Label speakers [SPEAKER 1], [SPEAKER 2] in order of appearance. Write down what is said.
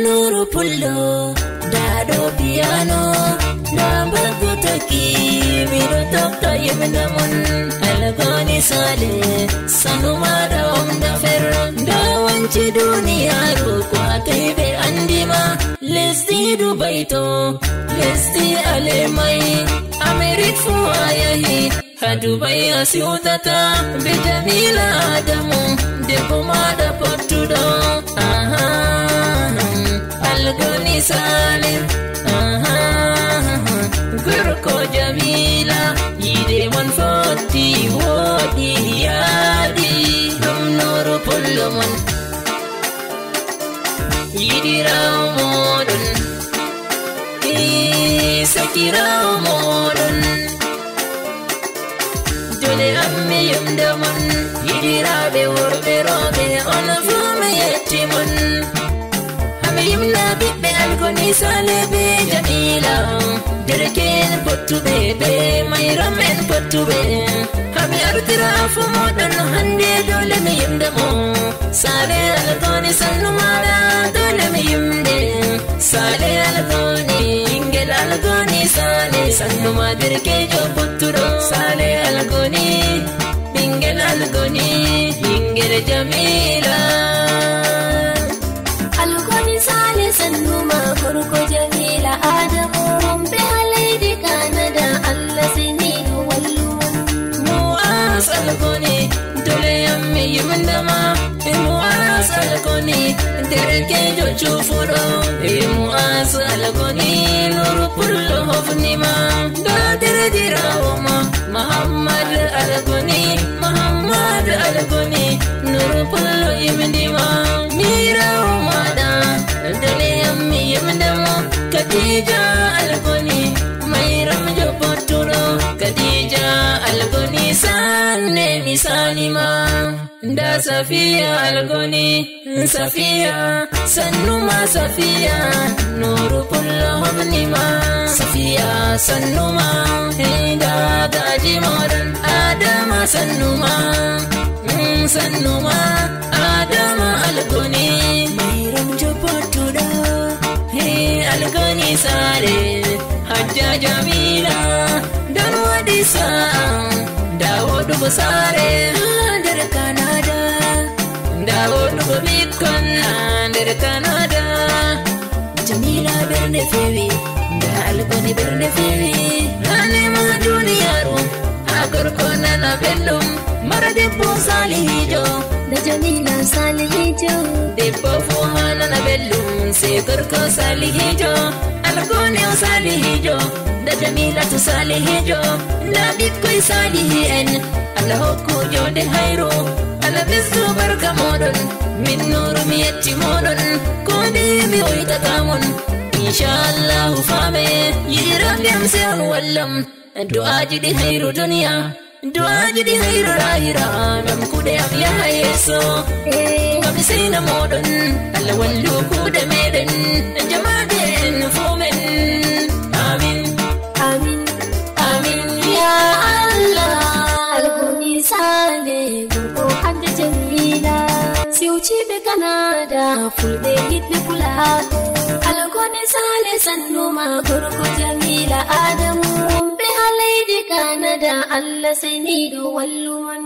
[SPEAKER 1] nuru pullo dado piano da bago taki miro tokta yemdamun algoni sale sanuma da onda ferro da wanci duniya ro kwa kai be andima lesdi dubaito lesdi alemai amerik fuayahi Dubai asiutata bejamila adamu debomada potudo algoni salim gurko jamila yide mon foti wodi yadi dum nuru pullumon yidiraw modon sakiraw modon Ammi yumdamun yidirabe worbe robe ona fume yetimun Ammi yumna bibbe algoni salebe jamila derken pottu bebe mayramen pottu be Ammi artirafu modan hande dole mi yumdamu sale algoni sannumala dole mi yumde sale algoni ingel algoni sale sannuma derke jo potturo sale algoni ingel algoni ingel jamila algoni sale sannuma kurko jamila adamu rombe halaidi kanada allah sinidu walluman muas algoni dole yammi yumndama muas algoni derke jo chufuro muas algoni nuru pullo hofnima dadir dirawma Muhammad algoni nuru pullo yimndima mira umada dole yammi yimndama Khadija algoni mayram jo poturo Khadija algoni sanne misalima da Safiya algoni Safiya sannuma Safiya nuru pullo hofnima Safiya sannuma da gaji modan Adama sannuma Adama algoni mayram jo poturo algoni sare hajja jamila dan wadisa dawodu busare der Canada dawodu bikon der Canada jamila berne fewi da algoni berne fewi ane ma duniyaru agar kona na bellum mara debbo salihijo da jamila salihijo debbo fuhana na bellum se gorko salihijo algoni salihijo da jamila tu salihijo da bikkoy salihi en ala hokku jode hayro ala bestu barka modon min nuru mi yetti modon ko de mi oytatamon inshallah fame yiram dem se on wallam du'a jidi hayru dunya du'a jidi hayru rahira nam kude am ya yeso kami sina modon alla wallu kude meden jamaden fumen amin amin amin ya allah algoni sale go hande jamila siuchi be Canada fulbe hitne kula algoni sale sannuma gurko jamila adamu be halaidi Canada allah sinidu walluman